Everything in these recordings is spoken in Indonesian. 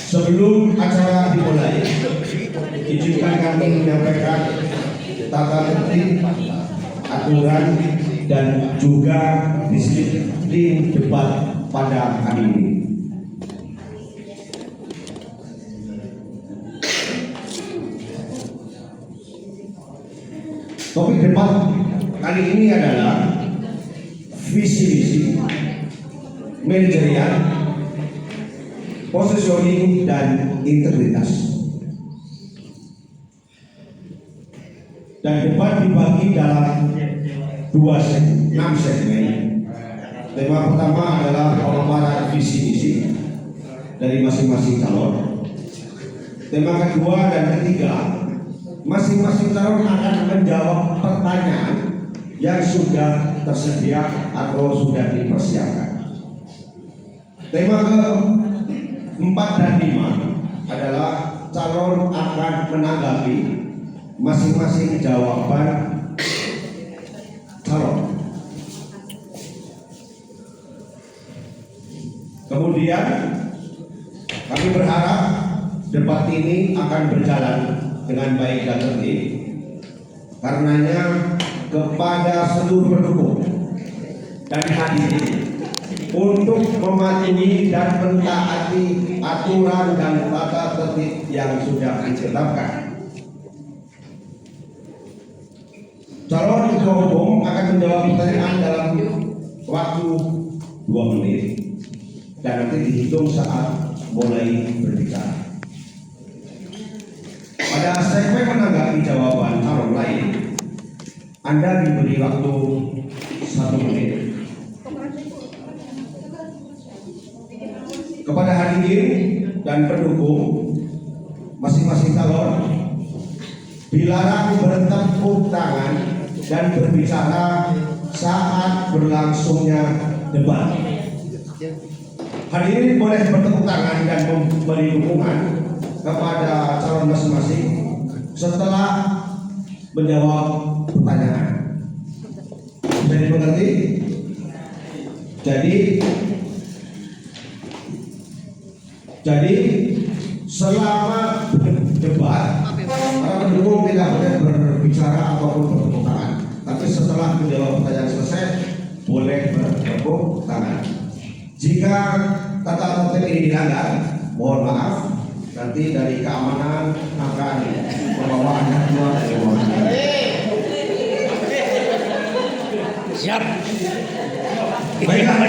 Sebelum acara dimulai, izinkan kami menyampaikan tata tertib, aturan, dan juga disiplin debat pada hari ini. Topik debat kali ini adalah visi misi, manajerial, positioning, dan integritas. Dan debat dibagi dalam 6 segmen. Tema pertama adalah pemaparan visi misi dari masing-masing calon. Tema kedua dan ketiga, masing-masing calon akan menjawab pertanyaan yang sudah tersedia atau sudah dipersiapkan. Tema keempat dan 5 adalah calon akan menanggapi masing-masing jawaban calon. Kemudian kami berharap debat ini akan berjalan dengan baik dan tertib. Karenanya kepada seluruh pendukung dan hadirin untuk mematuhi dan mentaati aturan dan tata tertib yang sudah ditetapkan. Calon ketua umum akan menjawab pertanyaan dalam waktu 2 menit dan nanti dihitung saat mulai berbicara. Pada segmen menanggapi jawaban calon lain, Anda diberi waktu 1 menit. Kepada hadirin dan pendukung masing-masing calon dilarang bertepuk tangan dan berbicara saat berlangsungnya debat. Hadirin boleh bertepuk tangan dan memberi dukungan kepada calon masing-masing setelah menjawab pertanyaan. Bisa dimengerti? Jadi selama debat para pendukung tidak boleh berbicara ataupun bertepuk tangan. Tapi setelah menjawab pertanyaan selesai boleh bertepuk tangan. Jika tata tertib ini dilanggar, mohon maaf, nanti dari keamanan akan membawa Anda keluar dari ruangan. Siap. Baiklah,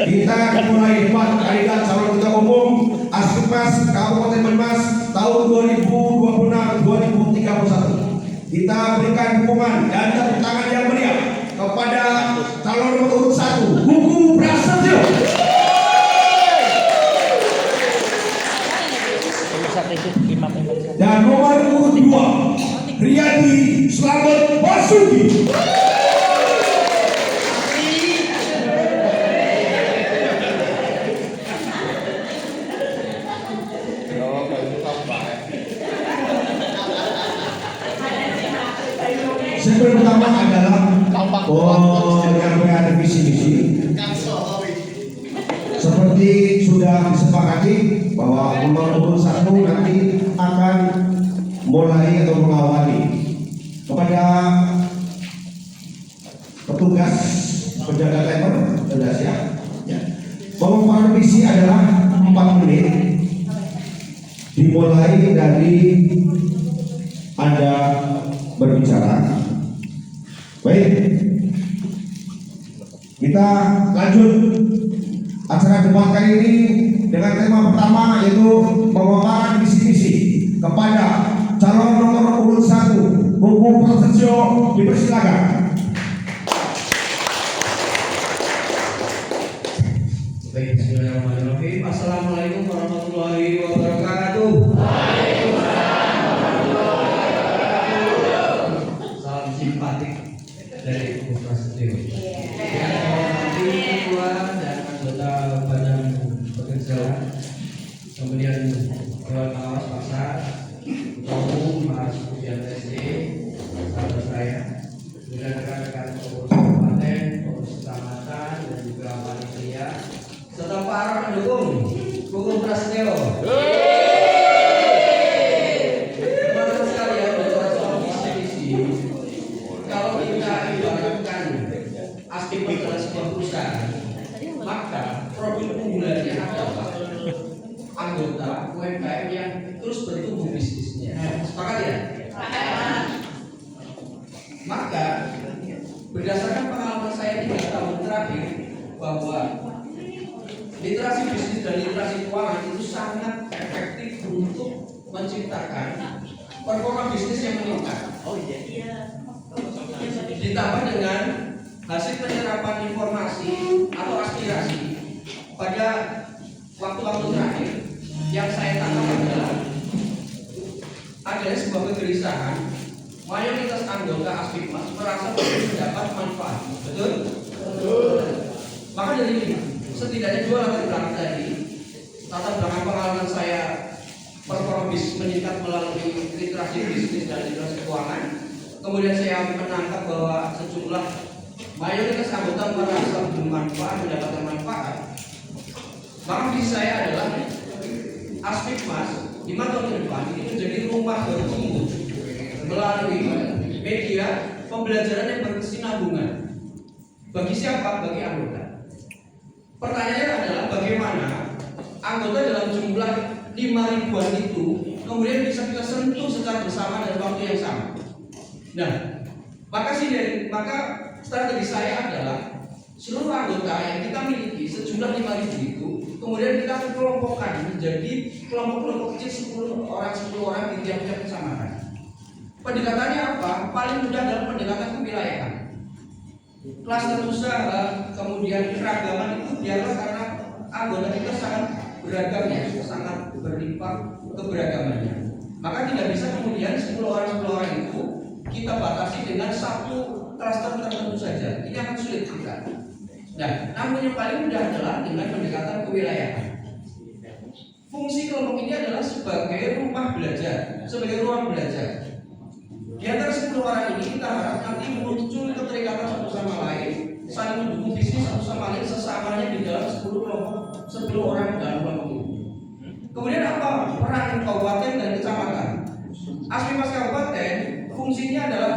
kita mulai debat kandidat calon ketua umum Askipmas Kabupaten Banyumas tahun 2026-2031. Kita berikan dukungan dan tepuk tangan yang meriah kepada calon nomor urut 1, Gugu Prasetyo. Dan nomor urut 2, Riyadi Slamet Basuki. Segmen pertama adalah yang visi misi. Seperti sudah disepakati bahwa nomor urut 1 nanti akan mulai atau mengawali. Kepada petugas penjaga timer sudah siap. Pemaparan visi adalah 4 menit. Dimulai dari Anda berbicara. Baik, kita lanjut acara debat kali ini dengan tema pertama, yaitu pemaparan visi misi kepada calon nomor urut 1, Gugu Prasetyo. Dipersilakan. Baik, bismillahirrahmanirrahim. Assalamualaikum warahmatullahi wabarakatuh. Salam simpatik dari Gugu Prasetyo. Yang hormati ketua dan anggota badan pekerjaan, kemudian Dewan Pengawas Pasar, Ketua Umum Mas Budian SD, sahabat saya, kemudian rekan-rekan pengurus kabupaten, pengurus kecamatan, dan juga panitia, serta para pendukung Gugu Prasetyo. bahwa literasi bisnis dan literasi keuangan itu sangat efektif untuk menciptakan performa bisnis yang meningkat. Ditambah dengan hasil penyerapan informasi atau aspirasi pada waktu-waktu terakhir yang saya tangkap adalah sebuah kegelisahan. Mayoritas anggota Aspikmas merasa mendapat manfaat. Betul? Maka dari ini, setidaknya dua latar belakang tadi, latar belakang pengalaman saya performa bisnis meningkat melalui literasi bisnis dan literasi keuangan. Kemudian saya menangkap bahwa sejumlah mayoritas anggota merasa bermanfaat, mendapatkan manfaat. Maka visi saya adalah Aspikmas 5 tahun ke depan ini menjadi rumah bertumbuh melalui media pembelajaran yang berkesinambungan. Bagi siapa? Bagi anggota. Pertanyaannya adalah bagaimana anggota dalam jumlah 5.000-an itu kemudian bisa kita sentuh secara bersama dalam waktu yang sama. Nah, maka strategi saya adalah seluruh anggota yang kita miliki sejumlah 5.000 itu kemudian kita kelompokkan menjadi kelompok-kelompok kecil 10 orang di tiap-tiap kecamatan. Pendekatannya apa? Paling mudah dalam pendekatan kewilayahan. Klaster usaha, kemudian keragaman itu biarlah karena anggota kita sangat beragam ya, sangat berlimpah keberagamannya. Maka tidak bisa kemudian 10 orang itu kita batasi dengan satu klaster tertentu saja. Ini akan sulit kita. Nah, namun yang paling mudah adalah dengan pendekatan kewilayahan. Fungsi kelompok ini adalah sebagai rumah belajar, sebagai ruang belajar. Di antara 10 orang ini kita harap nanti muncul keterikatan satu sama lain, saling mendukung bisnis satu sama lain sesamanya di dalam 10 orang dalam kelompok ini. Kemudian apa peran kabupaten dan kecamatan? Aspikmas kabupaten fungsinya adalah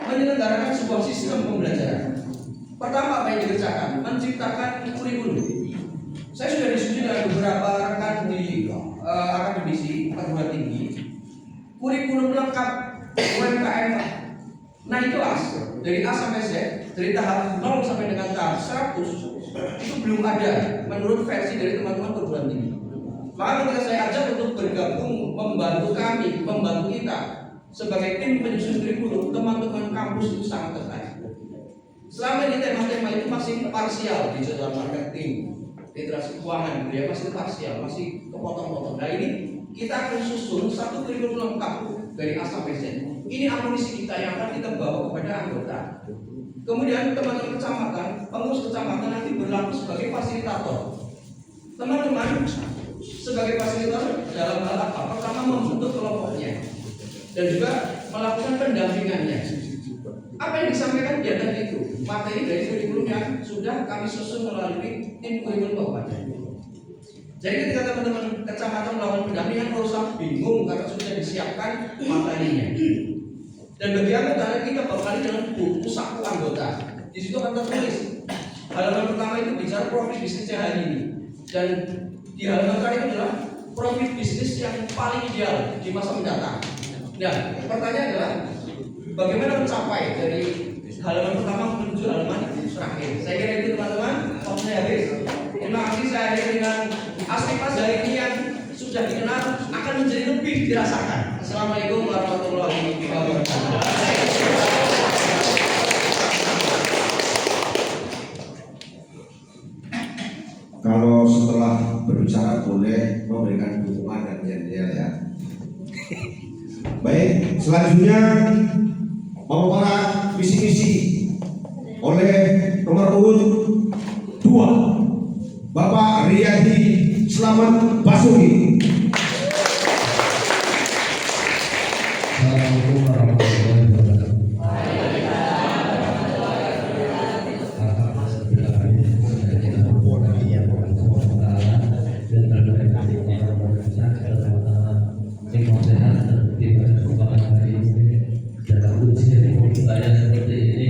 menyelenggarakan sebuah sistem pembelajaran. Pertama apa yang dikerjakan? Menciptakan kurikulum. Saya sudah diskusi dengan beberapa rekan di akademisi perguruan tinggi. Kurikulum lengkap UMKM naik kelas dari A sampai Z, dari tahap 0 sampai dengan tahap 100 itu belum ada menurut versi dari teman-teman perguruan tinggi. Maka ketika saya ajak untuk bergabung membantu kita sebagai tim penyusun kurikulum, teman-teman kampus itu sangat tertarik. Selama ini tema-tema itu masih parsial, digital marketing, literasi keuangan, dia masih parsial, masih kepotong-potong. Nah ini kita akan susun satu kurikulum lengkap dari A sampai Z. Ini amunisi kita yang akan kita bawa kepada anggota. Kemudian teman-teman kecamatan, pengurus kecamatan nanti berlaku sebagai fasilitator. Teman-teman sebagai fasilitator dalam hal apa? Pertama membentuk kelompoknya dan juga melakukan pendampingannya. Apa yang disampaikan dia tadi itu materi dari kurikulum yang sudah kami susun melalui tim kurikulum kabupaten. Jadi ketika teman-teman kecamatan melakukan pendampingan, tidak usah bingung karena sudah disiapkan materinya. Dan bagi anggota kita bekali dengan buku saku anggota. Di situ akan tertulis halaman pertama itu bicara profil bisnisnya hari ini, dan di halaman terakhir adalah profil bisnis yang paling ideal di masa mendatang. Nah, pertanyaan adalah bagaimana mencapai dari halaman pertama menuju halaman terakhir. Saya kira itu teman-teman. Waktu saya habis. Terima kasih. Saya akhiri dengan Aspikmas hari ini yang sudah dikenal akan menjadi lebih dirasakan. Assalamualaikum warahmatullahi wabarakatuh. Kalau setelah berbicara boleh memberikan dukungan dan yel-yel ya. Baik, selanjutnya memaparkan visi-misi oleh nomor urut 2 Bapak Riyadi Slamet Basuki. Assalamualaikum warahmatullahi wabarakatuh. Saya seperti ini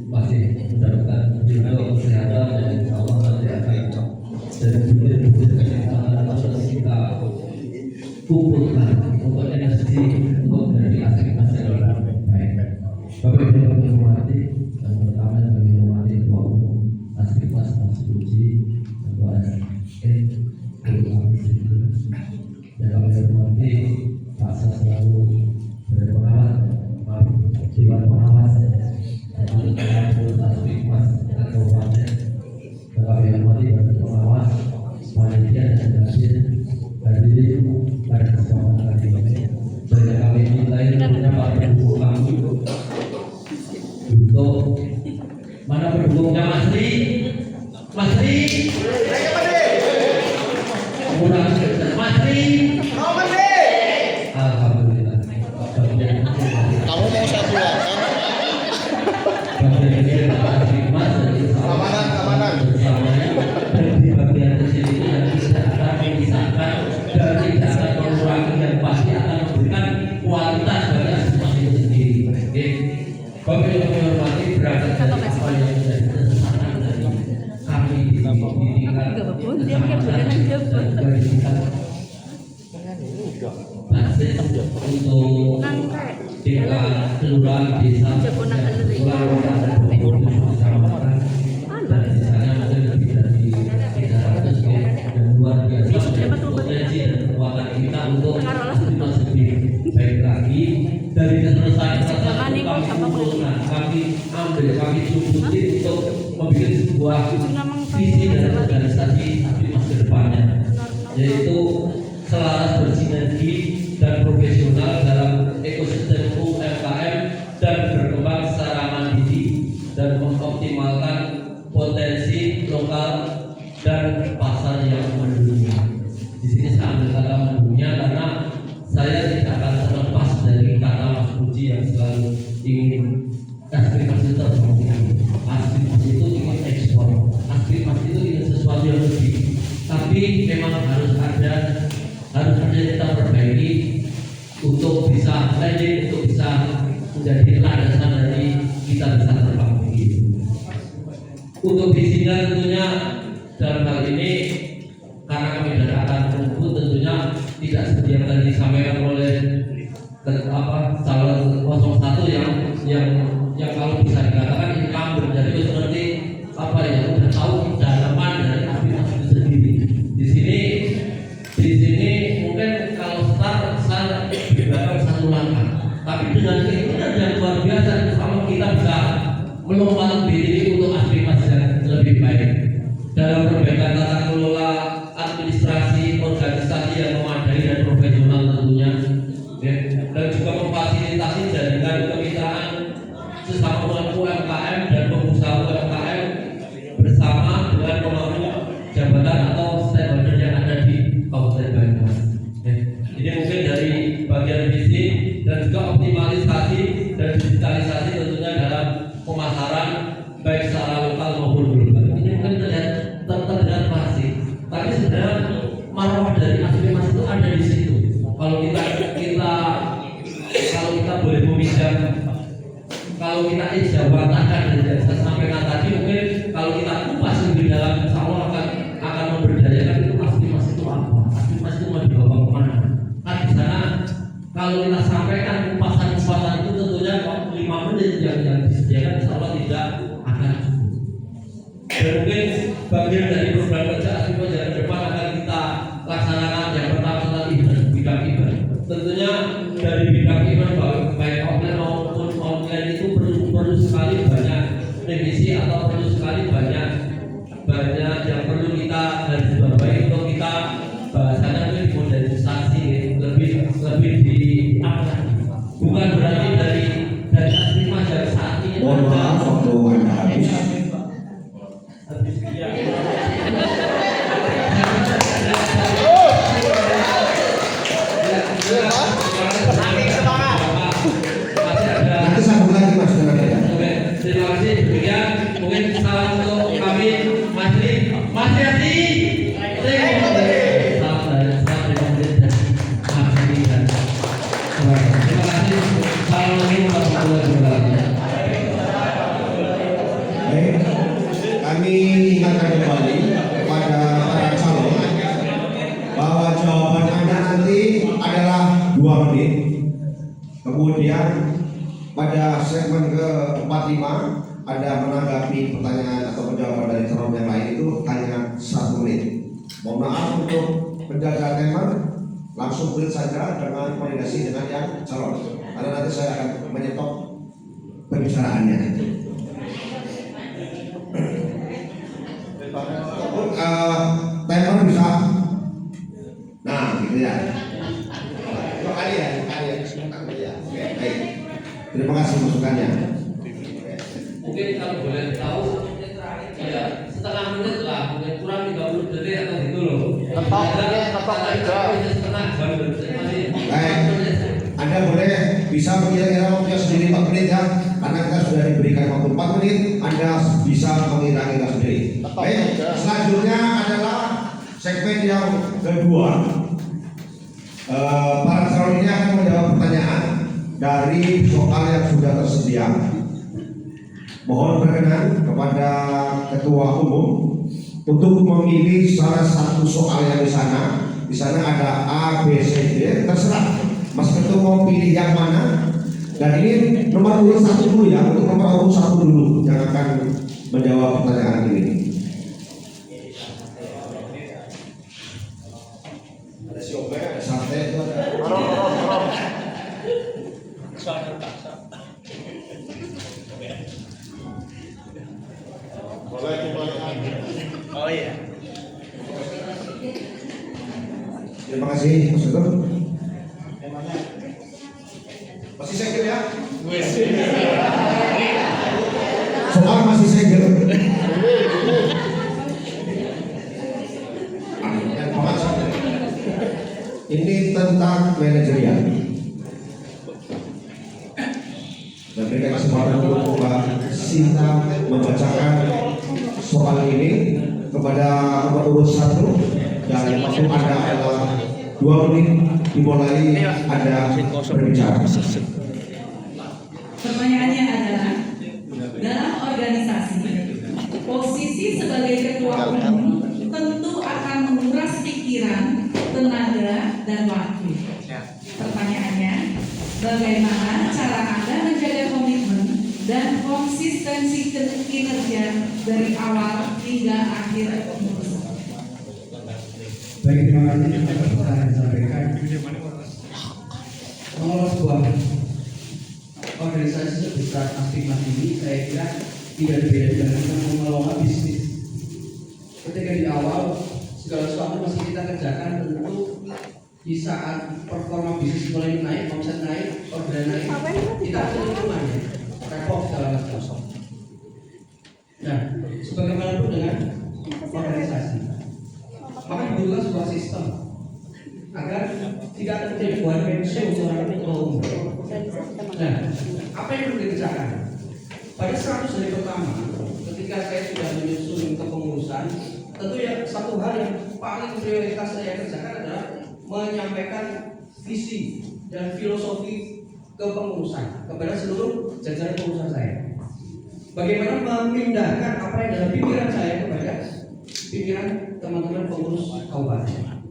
masih mendapatkan juga kesehatan dan Allah nanti akan dan bukti-bukti kesehatan harus kita kumpulkan untuk energi untuk dari Aspikmas yang lebih baik. Bapak Ibu yang hormati, yang pertama yang kami hormati Ketua Umum Aspikmas Mas Budi pendukungnya Mas Ri. Mas Ri. Kurang Mas Ri. Alhamdulillah. Kamu mau saya keluarkan? Keamanan. Dan di bagian kecil ini yang tidak akan memisahkan dan tidak akan mengurangi dan pasti akan memberikan kualitas bagi asisten itu sendiri. Oke, kami menghormati beragam dari apa yang menjadi kesenangan dari kami di tingkat kecamatan dan dari tingkat basis untuk tingkat kelurahan desa dan kelurahan dan kecamatan. Dan di sana mungkin lebih dari 300 dan luar biasa potensi dan kekuatan kita untuk lebih baik lagi dari keterusan kami kumpulkan, kami ambil, kami cukupi untuk membuat sebuah visi dan organisasi Aspimas ke depannya, yaitu selaras bersinergi dan profesional dalam ekosistem UMKM dan berkembang secara mandiri dan mengoptimalkan potensi lokal dan pasar yang mendunia. Di sini saya ambil kata mendunia karena saya tidak akan terlepas dari kata Mas Puji yang selalu ingin Aspimas itu terbang tinggi. Aspimas itu ingin ekspor. Aspimas itu ingin sesuatu yang lebih. Tapi memang harus ada kita perbaiki untuk bisa landing, untuk bisa menjadi landasan dari kita bisa terbang tinggi. Untuk visinya tentunya dalam hal ini karena kami tidak akan rumput tentunya tidak seperti yang tadi disampaikan oleh calon 01 yang kalau bisa dikatakan incumbent, jadi itu seperti apa ya, udah tahu dalaman dari Aspimas itu sendiri. Di sini mungkin kalau start saya belakang satu langkah, tapi dengan keinginan yang luar biasa kalau kita bisa melompat diri untuk Aspimas yang lebih baik dalam perbaikan tata kelola administrasi organisasi yang memadai dan profesional tentunya, ya, dan juga memfasilitasi jaringan kemitraan sesama UMKM dan pengusaha UMKM bersama dengan pemangku jabatan atau stakeholder yang ada di Kabupaten Banyumas. Ya, ini mungkin dari bagian visi dan juga optimalisasi dan digitalisasi tentunya dalam pemasaran baik secara lokal maupun global. Ini mungkin terlihat klasik, tapi sebenarnya marwah dari Aspimas itu ada di situ. Kalau kita boleh meminjam, kalau kita ijawatakan dan saya sampaikan tadi, mungkin kalau kita kupas lebih dalam, insya Allah akan memberdayakan itu Aspimas itu apa, Aspimas itu mau dibawa kemana. Kan di sana kalau kita sampaikan kupasan itu tentunya 5 menit yang disediakan insya Allah tidak akan cukup. Dan mungkin bagian dari program kerja Aspimas yang depan akan kita laksanakan yang pertama tadi bidang event. Tentunya dari bidang event baik offline maupun online itu perlu sekali banyak revisi atau perlu sekali banyak yang perlu kita garis bawahi untuk kita bahasanya itu modernisasi, lebih di apa? Bukan berarti dari Aspimas yang saat ini Mohon maaf waktu Anda habis. Nanti sambung lagi Mas dengan saya. Terima kasih. Demikian mungkin salam untuk kami Mas Ri, Mas Yati. Salam dari Mas Ri dan terima kasih. Assalamualaikum warahmatullahi wabarakatuh. Baik, kami ingatkan kembali kepada para calon bahwa jawaban Anda nanti adalah 2 menit. Kemudian pada segmen ke-45 ada menanggapi pertanyaan atau jawaban dari calon yang lain itu hanya 1 menit. Mohon maaf untuk penjaga tema, langsung beri saja dengan koordinasi dengan yang calon. Karena nanti saya akan menyetop pembicaraannya. Timer bisa. Nah, gitu ya. Kali ya. Oke, baik. Terima kasih masukannya. Mungkin kalau boleh tahu ya setengah menit lah, mungkin kurang 30 detik atau gitu loh. Ketok aja. Setengah jam Anda boleh bisa mengira-ngira waktunya sendiri 4 menit ya, karena kita sudah diberikan waktu 4 menit. Anda bisa mengira-ngira sendiri. Baik, selanjutnya adalah segmen yang kedua. Para calon ini akan menjawab pertanyaan dari soal yang sudah tersedia. Mohon berkenan kepada Ketua Umum untuk memilih salah satu soal yang di sana. Di sana ada A, B, C, D. Terserah Mas Ketua mau pilih yang mana. Dan ini nomor urut 1 dulu ya, untuk nomor urut 1 dulu yang akan menjawab pertanyaan ini. Ada siomay, ada sate itu ada. Oh iya. Terima kasih Mas Ketua. Masih segel ya? Soal masih segel. Ini tentang manajerial. Dan berikan kesempatan untuk Mbak Sinta membacakan soal ini kepada nomor urut 1 dan waktu Anda adalah 2 menit dimulai Anda berbicara. Pertanyaannya adalah, dalam organisasi, posisi sebagai ketua umum tentu akan menguras pikiran, tenaga, dan waktu. Pertanyaannya, bagaimana cara Anda menjaga komitmen dan konsistensi kinerja dari awal hingga akhir kepengurusan? Baik, terima kasih atas pertanyaan yang disampaikan. Mengelola sebuah organisasi sebesar Aspikmas ini, saya kira tidak berbeda dengan kita mengelola bisnis. Ketika di awal segala sesuatu masih kita kerjakan, tentu di saat performa bisnis mulai naik, omset naik, order naik, kita ada lingkungannya, repot segala macam. Nah, sebagaimana pun dengan organisasi, maka dibutuhkan sebuah sistem agar tidak terjadi one man show seorang ketua umum. Nah, apa yang perlu dikerjakan? Pada 100 hari pertama, ketika saya sudah menyusun kepengurusan, tentu ya satu hal yang paling prioritas saya kerjakan adalah menyampaikan visi dan filosofi kepengurusan kepada seluruh jajaran pengurusan saya. Bagaimana memindahkan apa yang dalam pikiran saya kepada pikiran teman-teman pengurus kabupaten.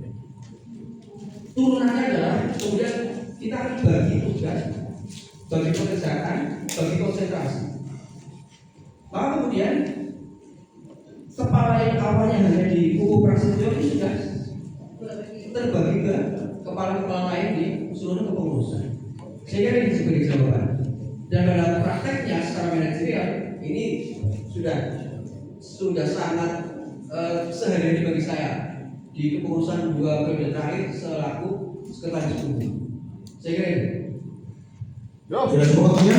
Turunannya adalah kemudian kita akan bagi tugas, bagi pekerjaan, bagi konsentrasi. Maka kemudian kepala yang awalnya hanya di kubu Prasetyo ini sudah terbagi ke kepala-kepala lain di seluruh kepengurusan. Sehingga ini sebagai jawaban. Dan dalam prakteknya secara manajerial ini sudah sangat sehari-hari bagi saya di kepengurusan 2 periode terakhir selaku sekretaris umum. Saya kira itu. Sudah cukup waktunya.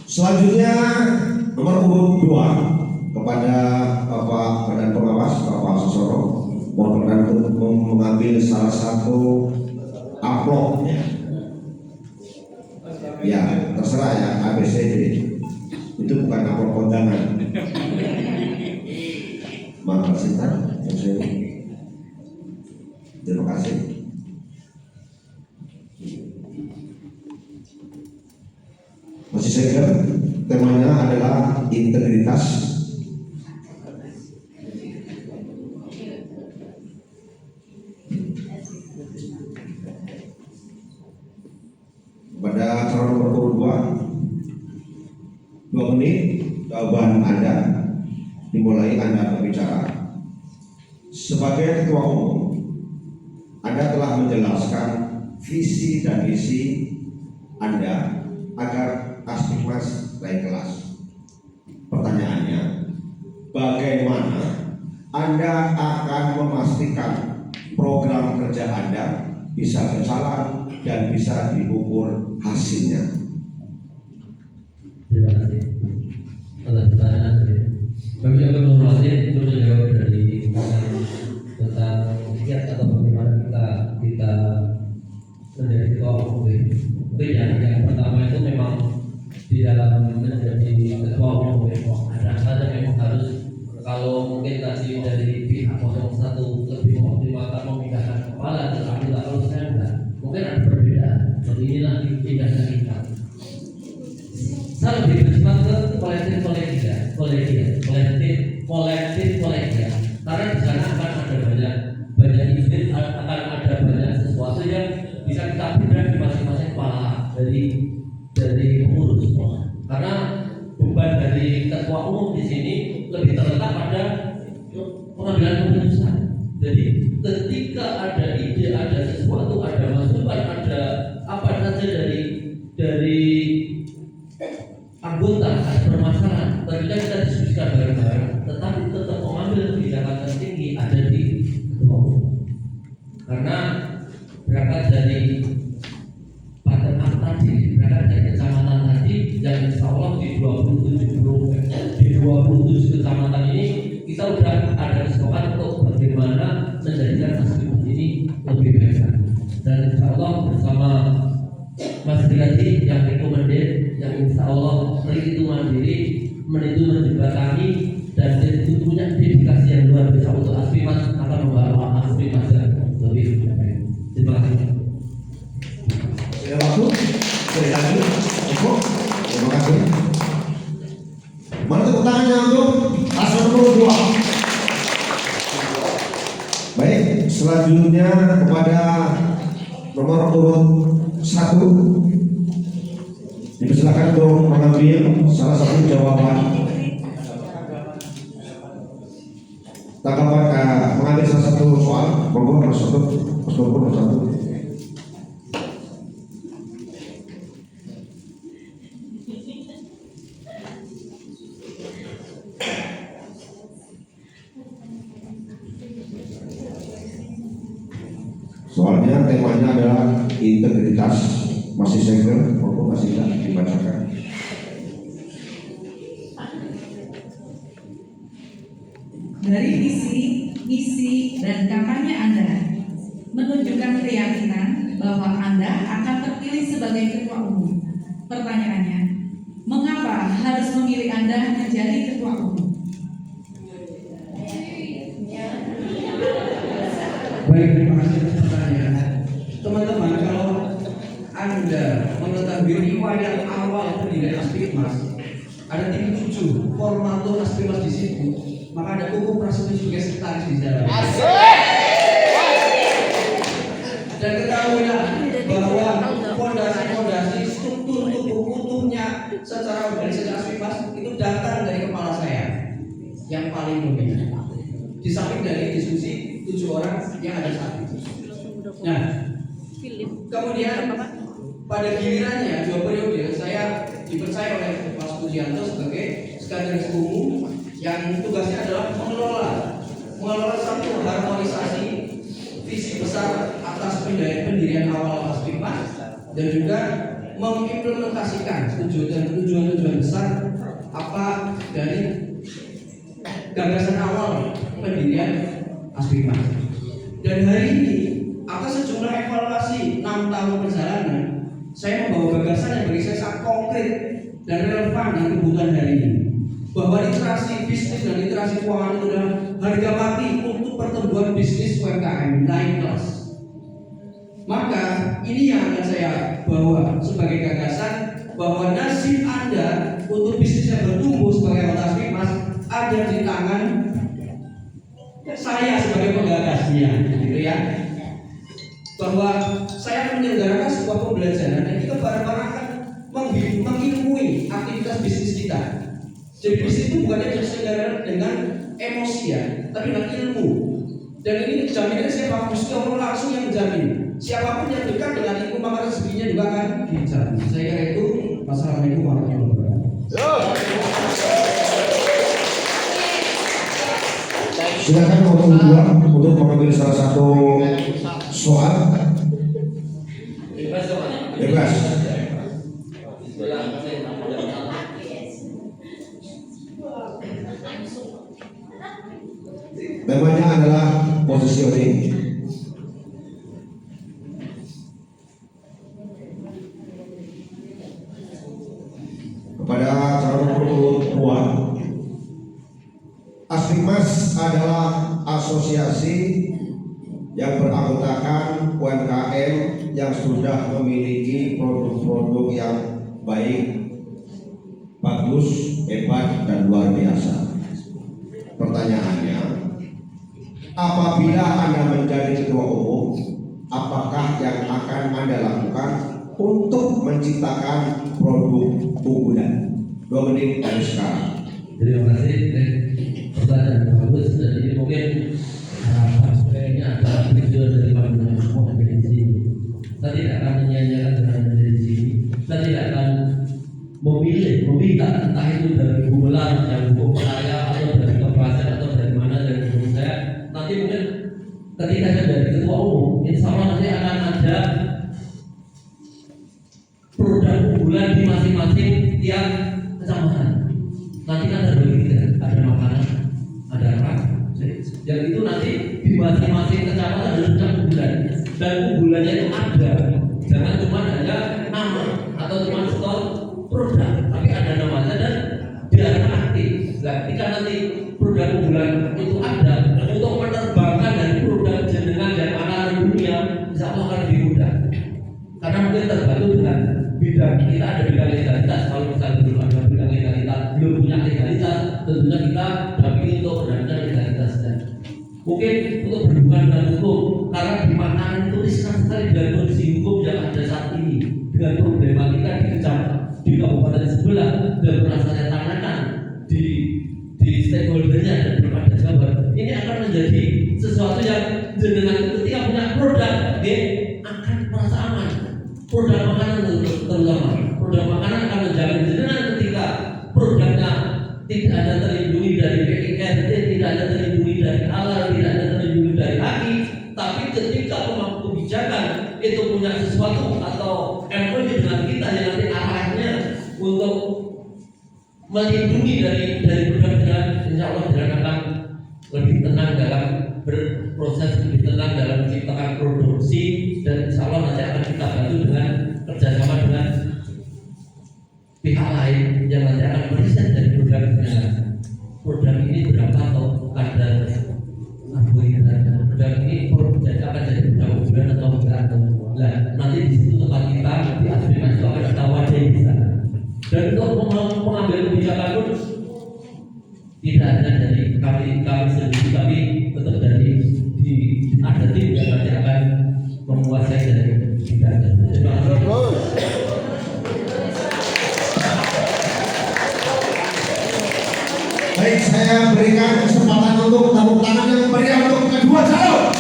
Selanjutnya nomor urut 2 kepada Bapak Badan Pengawas Bapak Sosoro. Mohon berkenan untuk mengambil salah satu amplopnya. Ya, terserah ya, ABCD. Itu bukan amplop kondangan. Makasih Pak. Terima kasih. Masih saya temanya adalah integritas. Pada calon nomor urut 2 menit jawaban Anda dimulai Anda berbicara. Sebagai ketua umum, Anda telah menjelaskan visi dan misi Anda agar Aspikmas naik kelas. Pertanyaannya, bagaimana Anda akan memastikan program kerja Anda bisa berjalan dan bisa diukur hasilnya? Terima kasih atas pertanyaan. Kami akan mengulasnya untuk menjawab dari tentang kiat atau bagaimana kita menjadi ketua umum. Mungkin yang pertama itu memang di dalam menjadi ketua umum ada saja memang harus, kalau mungkin tadi dari pihak 01 lebih mengoptimalkan memindahkan kepala, tetapi kalau saya enggak, mungkin ada perbedaan. Jadi inilah pindahkan kita. Saya lebih bersifat ke kolektif, karena di sana akan ada banyak ide, akan ada banyak sesuatu yang bisa kita berikan di masing-masing kepala dari pengurus. Karena beban dari ketua umum di sini lebih terletak pada pengambilan keputusan. Jadi ketika ada ide, ada sesuatu, ada masukan, ada apa saja dari anggota, ada permasalahan, tentunya kita diskusikan bareng-bareng, tetapi tetap mengambil kebijakan tertinggi ada di ketua umum. Karena berangkat dari patemak tadi, berangkat dari kecamatan tadi, yang insya Allah di 27 kecamatan ini kita sudah ada kesepakatan untuk bagaimana menjadikan Asfimas ini lebih baik. Dan insya Allah bersama Mas Riyadi yang rekomendasi, yang insya Allah itu mandiri, menjembatani dan itu punya dedikasi yang luar biasa untuk Asfimas, akan membawa Asfimas yang lebih baik. Terima kasih. Ada waktu? Sekali lagi, cukup. Terima kasih. Mana tepuk tangannya untuk paslon nomor 2. Baik, selanjutnya kepada nomor urut 1. Dipersilakan untuk mengambil salah satu jawaban. Tanggapan mengambil salah satu soal, monggo nomor 1. Soalnya temanya adalah integritas, masih segel, monggo masih tidak dibacakan. Dari visi, misi, dan kampanye Anda menunjukkan keyakinan bahwa Anda akan terpilih sebagai ketua umum. Pertanyaannya, mengapa harus memilih Anda menjadi ketua umum? Baik, terima kasih atas pertanyaan. Teman-teman, kalau Anda mengetahui riwayat awal pendirian Asfimas, ada 7 formatur Asfimas di situ, maka ada hukum prasejarah sebagai sekretaris di dalam. Dan ketahuilah bahwa fondasi struktur tubuh utuhnya secara organisasi Asfimas itu datang dari kepala saya yang paling dominan. Di samping dari diskusi 7 orang yang ada saat itu. Nah, kemudian pada gilirannya 2 periode saya dipercaya oleh Mas Pujianto sebagai sekretaris umum yang tugasnya adalah mengelola satu harmonisasi visi besar atas pendirian awal Asfimas dan juga mengimplementasikan tujuan besar apa dari gagasan awal pendirian Asfimas. Dan hari ini atas sejumlah evaluasi 6 tahun perjalanan, saya membawa gagasan yang bagi saya sangat konkret dan relevan dengan kebutuhan hari ini, bahwa literasi bisnis dan literasi keuangan itu adalah harga mati untuk pertumbuhan bisnis UMKM naik kelas. Maka ini yang akan saya bawa sebagai gagasan, bahwa nasib Anda untuk bisnis yang bertumbuh sebagai anggota Asfimas ada di tangan saya sebagai penggagasnya, gitu ya. Bahwa saya menyelenggarakan sebuah pembelajaran dan kita bareng-bareng akan mengilmui aktivitas bisnis kita. Jadi bisnis itu bukannya diselenggarakan dengan emosi ya, tapi dengan ilmu. Dan ini jaminannya siapa? Mesti Allah langsung yang menjamin. Siapapun yang dekat dengan ilmu maka rezekinya juga akan dijamin. Saya kira itu. Wassalamualaikum warahmatullahi wabarakatuh. Silakan nomor 2 untuk mengambil salah satu soal. Bebas. positioning. Kepada calon nomor 2, Aspikmas adalah asosiasi yang beranggotakan UMKM yang sudah memiliki produk-produk yang baik, bagus, hebat, dan luar biasa. Pertanyaannya, apabila Anda menjadi ketua umum, apakah yang akan Anda lakukan untuk menciptakan produk unggulan? 2 menit dari sekarang. Terima kasih. Pertanyaan bagus. Jadi mungkin harapan sebenarnya adalah tujuan dari pandangan semua ada di sini. Saya tidak akan menyanyikan dengan ada di sini. Saya tidak akan meminta entah itu dari bulan yang hukum saya atau dari kepelajaran atau dari mana dari hukum saya. Nanti mungkin ketika saya dari ketua umum, insya Allah nanti akan ada produk unggulan di masing-masing tiap kecamatan. Nanti kan ada begitu, ada makanan, ada apa, yang itu nanti di masing-masing kecamatan ada produk unggulan, dan unggulannya itu ada. Jangan cuma hanya nama atau cuma store produk, tapi ada namanya dan biar aktif. Nah, ketika nanti produk unggulan itu ada untuk menerbangkan dari produk jenengan dan makanan dunia, insya Allah akan lebih mudah. Karena mungkin terbantu dengan bidang kita ada bidang legalitas. Kalau misalnya belum ada bidang legalitas, belum punya legalitas, tentunya kita dampingi untuk berdampingan legalitas. Dan mungkin untuk berhubungan dengan hukum, karena di makanan itu riskan sekali dengan kondisi hukum yang ada saat ini, dengan problematika di kabupaten sebelah dan merasa saya tanyakan di stakeholdernya dan berpada Jabar. Ini akan menjadi sesuatu yang jenengan ketika punya produk, akan merasa aman. Produk makanan terutama produk makanan akan menjamin jenengan ketika produknya tidak ada terlindungi dari PIRT, tidak ada terlindungi dari halal, tidak ada terlindungi dari haki, tapi ketika pemangku kebijakan itu punya sesuatu atau MOU dengan kita yang nanti arahnya untuk melindungi dari produk dengan insya Allah dengan akan lebih tenang dalam berproses, lebih tenang dalam menciptakan produksi, dan insya Allah nanti akan kita bantu dengan kerjasama dengan pihak lain yang nanti akan meriset dari produk ini berapa atau kadar karbohidrat, produk ini akan jadi produk unggulan atau enggak. Nah, nanti di situ tempat kita di Aspikmas itu akan kita wadai di sana. Dan untuk mengambil kebijakan pun tidak hanya dari kami sendiri, tapi tetap dari ada tim yang nanti akan menguasai dari bidangnya. Terima kasih. Baik, saya berikan kesempatan untuk tepuk tangan yang meriah untuk kedua calon.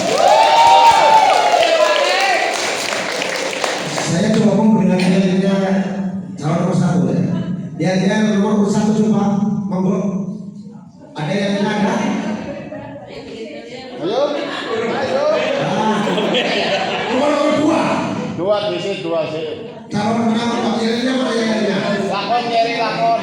Saya coba memberikan nilainya calon nomor 1 ya. Dia nomor 1 coba, monggo. Ada yang ada? Ayo. Nomor 2. Dua di sini, dua sih. Calon menang apa nilainya mana nilainya? Lakon nyeri lakon.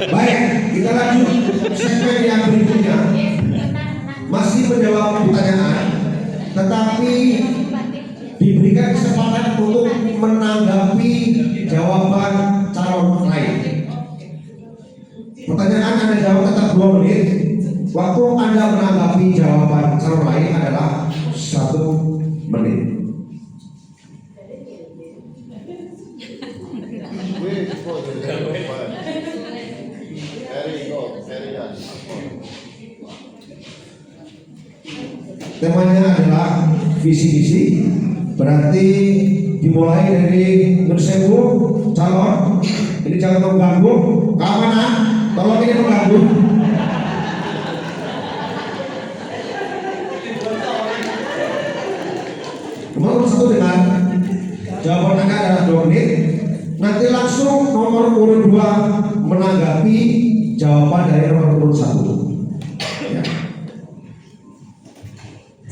Baik, kita lanjut segmen yang berikutnya. Masih menjawab pertanyaan, tetapi diberikan kesempatan untuk menanggapi jawaban calon lain. Pertanyaan Anda jawab tetap 2 menit. Waktu Anda menanggapi jawaban calon lain adalah 1 menit. Temanya adalah visi-visi, berarti dimulai dari Nursewu calon. Ini jangan mengganggu, keamanan, tolong ini mengganggu. Nomor 1 dengan jawaban Anda adalah 2 menit. Nanti langsung nomor urut 2 menanggapi jawaban dari nomor urut 1. Ya.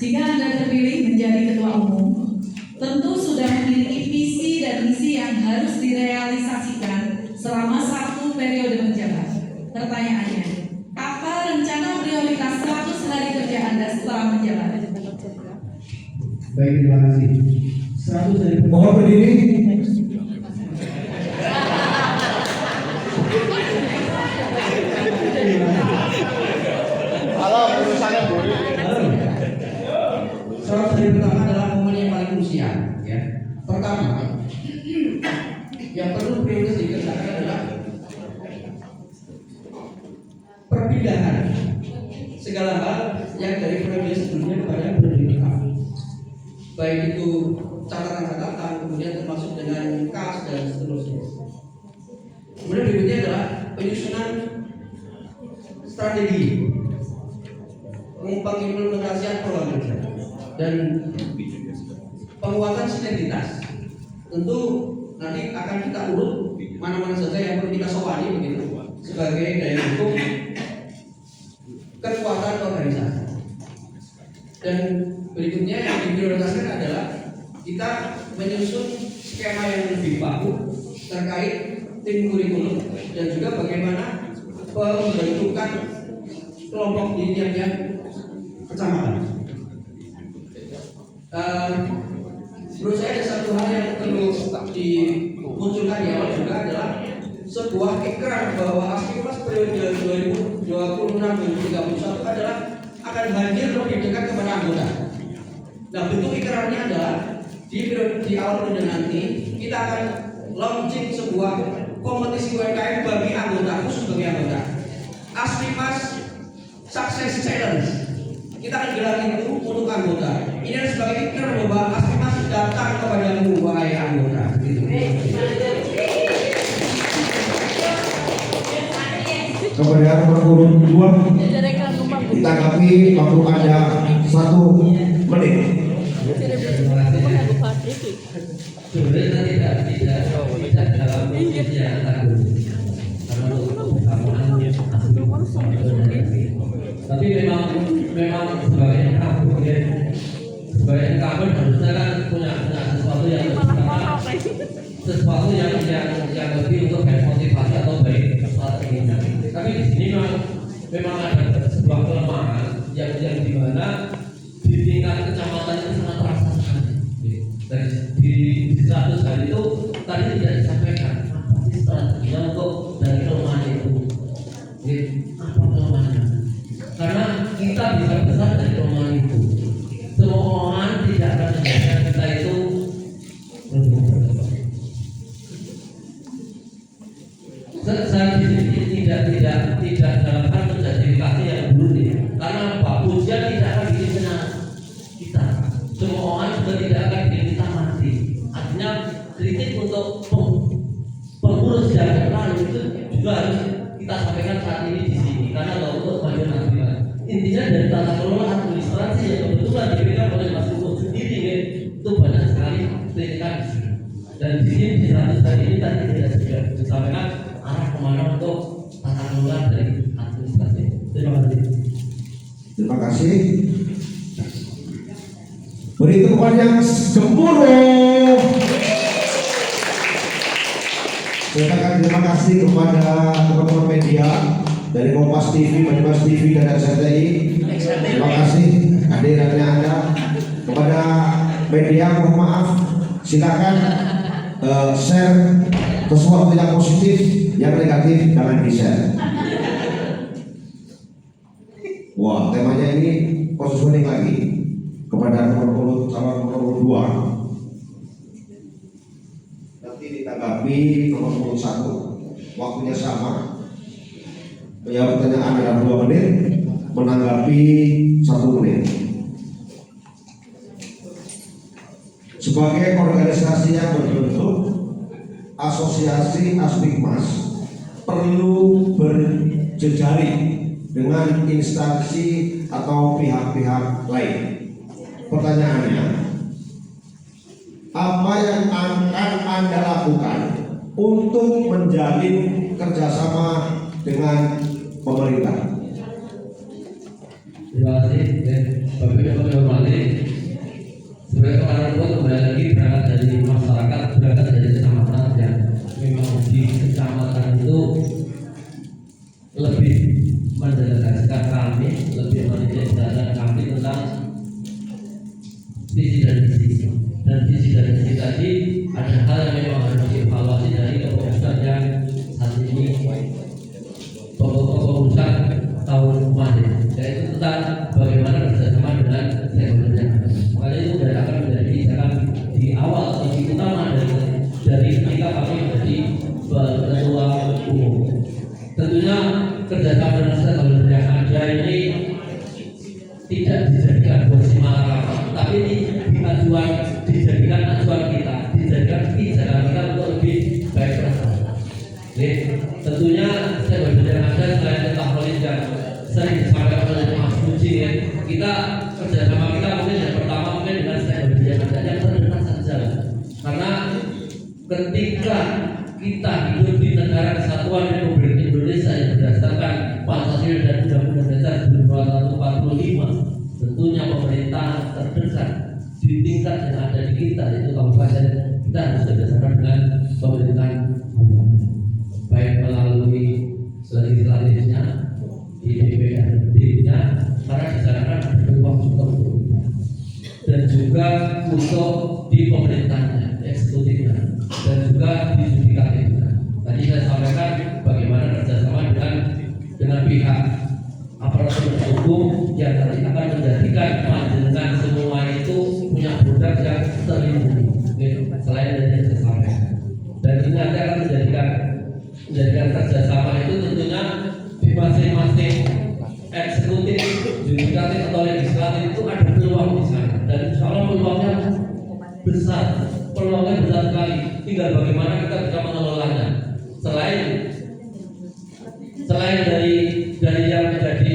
Jika Anda terpilih menjadi ketua umum, tentu sudah memiliki visi dan misi yang harus direalisasikan selama 1 periode menjabat. Pertanyaannya, apa rencana prioritas 100 hari kerja Anda setelah menjabat? Baik, terima kasih. 100 dari Mohon berdiri. Halo, urusannya boleh. 100 hari pertama adalah momen yang paling krusial, ya. Pertama, yang perlu prioritas dikerjakan adalah perpindahan segala hal yang dari periode sebelumnya kepada periode depan, baik itu catatan-catatan, kemudian termasuk dengan kas dan seterusnya. Kemudian berikutnya adalah penyusunan strategi pengimplementasian program kerja dan penguatan sinergitas. Tentu nanti akan kita urut mana-mana saja yang perlu kita sowani begitu sebagai daya dukung kekuatan organisasi. Dan berikutnya yang diprioritaskan adalah kita menyusun skema yang lebih baku terkait tim kurikulum dan juga bagaimana pembentukan kelompok di tiap-tiap kecamatan. Menurut saya ada satu hal yang perlu dimunculkan di awal juga adalah sebuah ikrar bahwa Aspikmas periode 2026-2031 adalah akan hadir lebih dekat kepada anggota. Nah, bentuk ikrarnya adalah di awal periode nanti kita akan launching sebuah kompetisi UMKM bagi anggota, khusus bagi anggota. Aspikmas Success Challenge. Kita akan gelar itu untuk anggota. Ini adalah sebagai ikrar bahwa Aspikmas datang kepadamu wahai anggota. Gitu. Kepada nomor urut 2 ditanggapi waktu Anda 1 menit. Sebenarnya tidak dalam posisi yang takut karena untuk keamanan tapi memang sebagai kabur ya, sebagai kabur harusnya kan punya sesuatu yang lebih untuk motivasi atau baik strateginya. Tapi di sini memang ada sebuah kelemahan yang dimana di tingkat kecamatan itu sangat terasa sekali. Di 100 hari itu tadi tidak disampaikan apa sih strateginya untuk dari kelemahan itu. Apa kelemahannya? Karena kita bisa besar dari kelemahan itu. Semua orang tidak akan menjadikan kita itu saya di sini tidak dalam hal menjustifikasi yang dulu nih. Karena Pak Pujian tidak akan bikin senang kita. Semua orang juga tidak akan bikin kita mati. Artinya kritik untuk pengurus yang lalu itu juga harus kita sampaikan saat ini di sini. Karena kalau untuk kemajuan nasional, intinya dari tata kelola administrasi yang kebetulan diberikan oleh Mas Hukum sendiri itu banyak sekali kritikan. Dan di sini di 100 hari ini tadi tidak sudah disampaikan arah kemana untuk tata kelola dari administrasi. Terima kasih. Terima kasih. Beri tepuk yang gemuruh. Saya akan terima kasih kepada teman-teman media dari Kompas TV, Banyumas TV dan RCTI. Terima kasih hadirannya Anda. Kepada media mohon maaf, silakan share sesuatu yang positif, yang negatif jangan di-share. Wah, temanya ini positioning lagi kepada nomor urut 2. Nanti ditanggapi nomor urut 1. Waktunya sama. Menjawab pertanyaan dalam 2 menit, menanggapi 1 menit. Sebagai organisasi yang berbentuk asosiasi Aspikmas perlu berjejaring dengan instansi atau pihak-pihak lain. Pertanyaannya, apa yang akan Anda lakukan untuk menjalin kerjasama dengan pemerintah? Terima kasih. Bapak Ibu kami hormati. Sebagai kepala ruko kembali lagi berangkat dari masyarakat, berangkat dari kecamatan yang memang di kecamatan itu lebih mendelegasikan kami, lebih mendelegasikan kami tentang visi dan misi. Dan visi dan misi tadi ada hal yang memang harus dievaluasi dari keputusan yang saat ini keputusan tahun kemarin, yaitu tentang bagaimana kerjasama dengan stakeholder yang ada. Makanya itu akan menjadi kebijakan di awal, inti utama dari ketika kami menjadi ketua umum. Tentunya kerjasama dengan stakeholder yang ada ini tidak dijadikan kursi malakama, tapi ini dijadikan acuan kita, dijadikan kebijakan kita untuk lebih baik bersama. Tentunya stakeholder yang ada selain tentang politik yang sering disampaikan oleh Mas Puji, kita kerjasama kita mungkin yang pertama mungkin dengan stakeholder yang ada yang terdekat saja, karena ketika kita hidup di negara kesatuan Republik Indonesia yang berdasarkan Pancasila dan Undang-Undang Dasar 1945, tentunya pemerintah terdekat di tingkat yang ada di kita, yaitu kabupaten, kita harus berdasarkan dengan pemerintahan baik melalui legislatifnya, IDP dan DPR-nya, karena disarankan ada ruang untuk dan juga untuk di pemerintahnya, eksekutifnya, dan juga di yudikatifnya. Tadi saya sampaikan bagaimana kerjasama dengan pihak aparatur hukum yang nanti akan menjadikan panjenengan semua itu punya produk yang terlindungi, selain dari yang saya sampaikan. Dan ini nanti akan menjadikan kerjasama itu tentunya di masing-masing eksekutif, yudikatif atau legislatif itu ada peluang di sana, dan insya Allah peluangnya besar sekali. Tinggal bagaimana kita bisa mengelolanya. Selain dari yang menjadi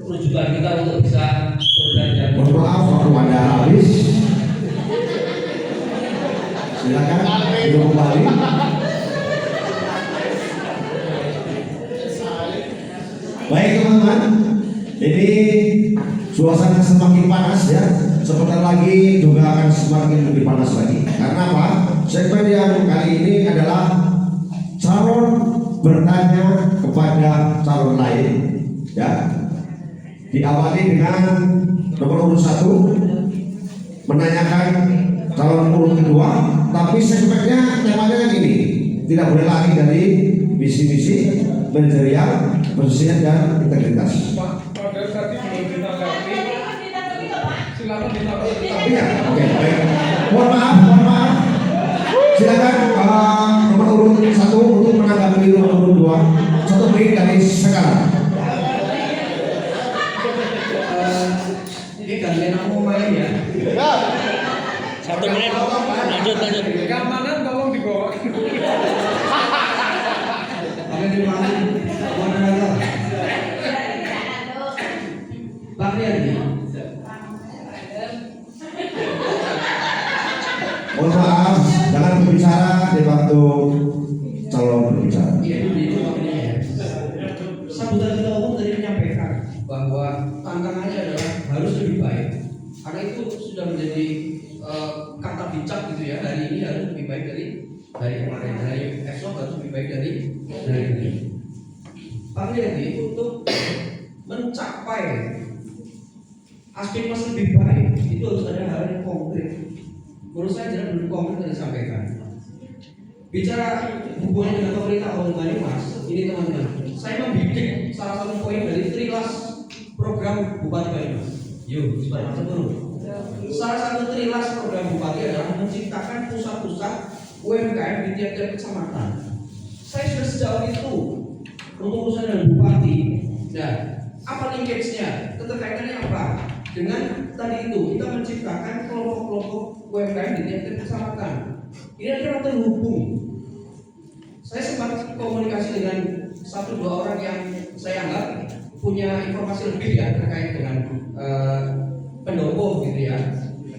rujukan kita untuk bisa berdagang. Mohon maaf waktu Anda habis. Silakan untuk kembali. Baik teman-teman, ini suasana semakin panas ya. Sebentar lagi juga akan semakin lebih panas lagi. Karena apa? Segmen yang kali ini adalah calon bertanya kepada calon lain, ya. Diawali dengan nomor urut 1 menanyakan calon urut kedua, tapi segmennya temanya yang ini tidak boleh lari dari misi-misi manajerial, persisian dan integritas. Pak, pada tadi belum ditanggapi. Silakan ditanggapi. Iya, oke, baik. Mohon maaf. Silakan nomor urut 1 untuk menanggapi nomor urut 2. 1 menit dari sekarang. Ini gantian aku mau main ya. 1 menit. Lanjut. Keamanan tolong dibawa. Oke, terima kasih. Moderator. Pak Riyadi. Mohon maaf, jangan berbicara di waktu calon berbicara. Iya, itu Pak Riyadi. Sambutan ketua umum tadi menyampaikan bahwa tantangannya adalah harus lebih baik. Karena itu sudah menjadi kata bijak gitu ya. Hari ini harus lebih baik dari kemarin. Hari esok harus lebih baik dari ini. Pak Riyadi, untuk mencapai aspek mas lebih baik itu harus ada hal yang konkret. Menurut saya jangan belum konkret yang disampaikan. Bicara hubungan dengan pemerintah Kabupaten Banyumas, ini teman-teman, saya membidik salah satu poin dari trilas program Bupati Banyumas. Yuk, supaya macam dulu. Salah satu trilas program Bupati adalah menciptakan pusat-pusat UMKM di tiap-tiap kecamatan. Saya sudah sejauh itu untuk urusan dengan Bupati. Nah, apa linkage-nya? Keterkaitannya apa? Dengan tadi itu kita menciptakan kelompok-kelompok UMKM di tiap-tiap kecamatan. Ini adalah terhubung. Saya sempat komunikasi dengan 1-2 orang yang saya anggap punya informasi lebih ya terkait dengan pendopo gitu ya.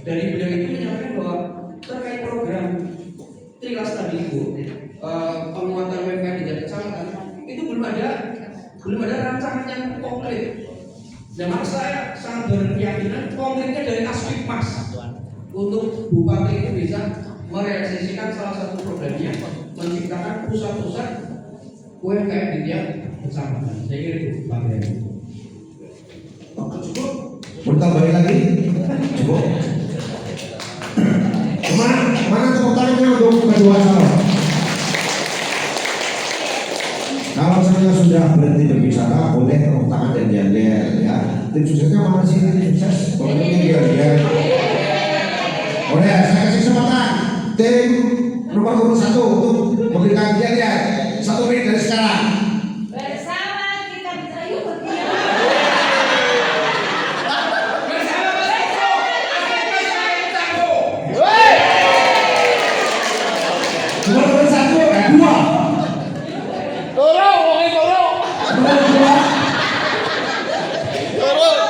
Dari beliau itu menyampaikan bahwa terkait program trilas tadi itu penguatan UMKM di tiap kecamatan itu belum ada rancangan yang konkret. Dan saya sangat berkeyakinan konkretnya dari Aspikmas untuk Bupati itu bisa merealisasikan salah satu programnya menciptakan pusat-pusat UMKM di tiap kecamatan. kecamatan. Saya kira itu Pak Ferry. Cukup. Mau tambahin lagi? Cukup. Mana tepuk tangannya untuk kedua calon? Kalau saya sudah berhenti berbicara, boleh tepuk tangan dan diam-diam ya. Tim suksesnya mana sih tim sukses? Pokoknya diam-diam. Boleh, saya kasih kesempatan tim nomor urut 1 untuk memberikan diam-diam 1 menit dari sekarang. Bersama kita bisa yuk. Nomor urut 1, 2. Tolong, wongnya tolong. Nomor 2.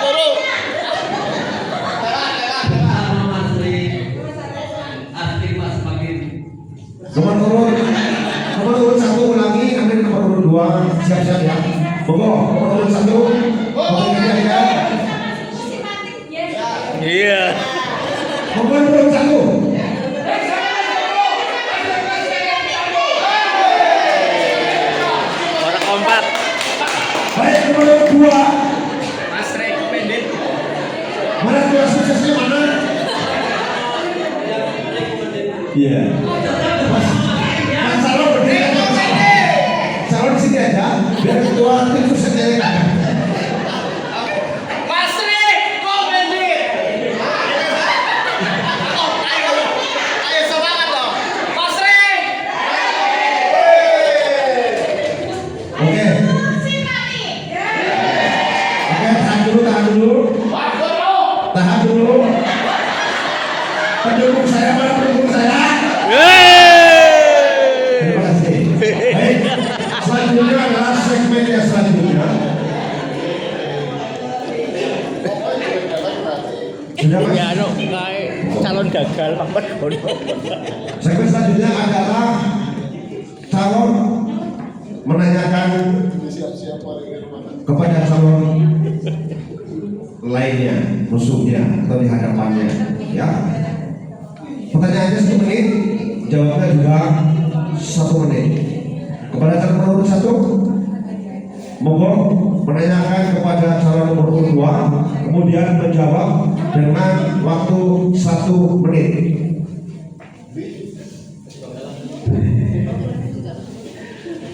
Tolong. Sama Mas Ri, aktif Mas makin Nomor urut 1 ulangi, ambil nomor urut 2. Siap-siap ya. Pokok nomor urut 1. Pokoknya ya. Iya. Nomor urut 1. Orang kompak. Baik, nomor urut 2. Mas rekomended. Mana dua suksesnya mana? Iya. Mas Salon berdiri aja. Salon di sini aja. Biar ketua tim suksesnya yang ada. Mas rekomended. Ayo semangat dong. Mas Oke. Oke, tahan dulu. Tahan dulu. Pendukung saya mana pendukung saya? Terima kasih. Baik. Selanjutnya adalah segmen yang selanjutnya. Sudah Mas? Ya, no, kayak calon gagal Pak Mergono. Segmen selanjutnya adalah calon menanyakan kepada calon lainnya, musuhnya atau di hadapannya, ya. Pertanyaannya 1 menit, jawabnya juga 1 menit. Kepada calon nomor urut 1, monggo menanyakan kepada calon nomor urut 2, kemudian menjawab dengan waktu 1 menit.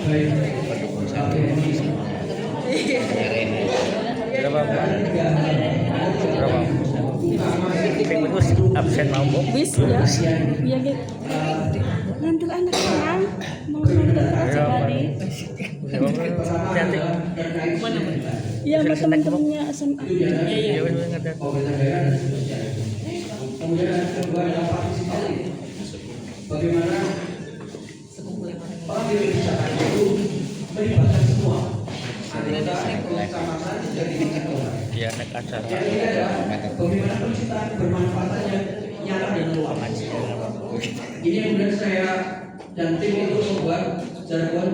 Baik. Berapa? Bagus absen mau Bu. Bis ya, iya gitu. Ngantuk anak orang, mau ngantuk aja tadi. Cantik. Iya, sama teman-temannya SMA. Iya, ngerti. Kemudian yang kedua adalah partisipasi. Bagaimana orang berbicara itu melibatkan semua anggota kecamatan dari tingkat kota. Iya, naik acara. Yang ketiga adalah bagaimana penciptaan bermanfaatnya nyata dan luas. Ini yang kemudian saya dan tim itu membuat jargon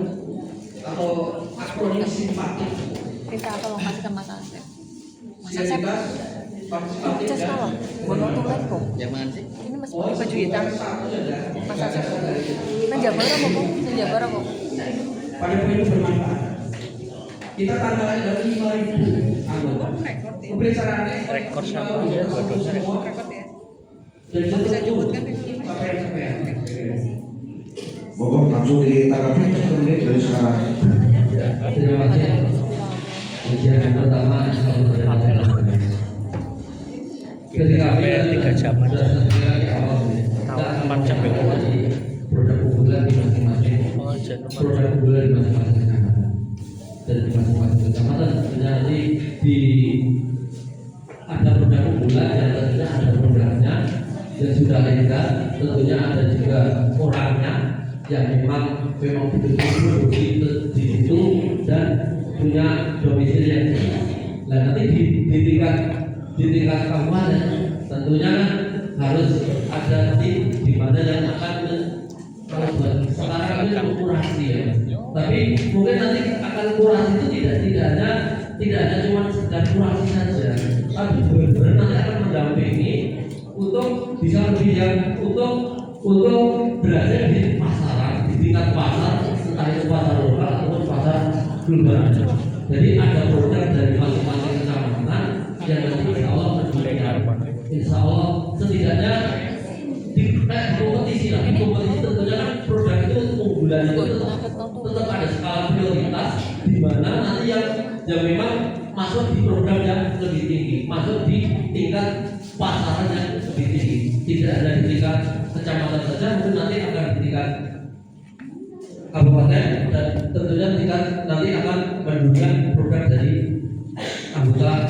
atau akronim simpatik. Kita tolong kasih ke Mas Asep. Mas Asep, Sinergitas, partisipatif Cez dan tolong. Bono tulen kok. Yang mana sih? Ini Mas pakai baju hitam. Mas Asep. Nah, jabar apa kok? Nah, jabar apa kok? pada poin bermanfaat. Kita tanggalnya adalah 5.000 anggota. Pemeriksaan Rekor sama ya, 2 dosen. dan bisa disebutkan capaian-capaian. Monggo langsung ditanggapi 1 menit dari sekarang. Terima kasih. Ujian yang pertama ketika Sampai 3 jaman. Tahu 4 jam ya. produk unggulan di masing-masing Oh, jadi produk unggulan di masing-masing kecamatan dan di masing-masing kecamatan tentunya nanti di ada produk unggulan yang tentunya ada produknya yang sudah legal, tentunya ada juga orangnya yang memang betul-betul produksi di situ dan punya domisili yang jelas. Nah nanti di tingkat kabupaten tentunya harus ada tim di mana yang akan membuat sekarang ini kurasi ya. Tapi mungkin nanti akan kurasi itu tidak hanya cuma sekedar kurasi saja, tapi benar-benar nanti akan mendampingi untuk bisa lebih yang untuk berada di pasaran, di tingkat pasar, entah itu pasar lokal ataupun pasar global. Jadi ada program dari masing-masing kecamatan yang nanti insya Allah mendudukan, insya Allah setidaknya di kompetisi lah. Di kompetisi tentunya kan program itu unggulan itu tetap ada skala prioritas di mana nanti yang memang masuk di program yang lebih tinggi, masuk di tingkat pasaran yang lebih tinggi. Tidak hanya di tingkat kecamatan saja, mungkin nanti akan di tingkat kabupaten dan tentunya tingkat nanti akan mendukung program dari anggota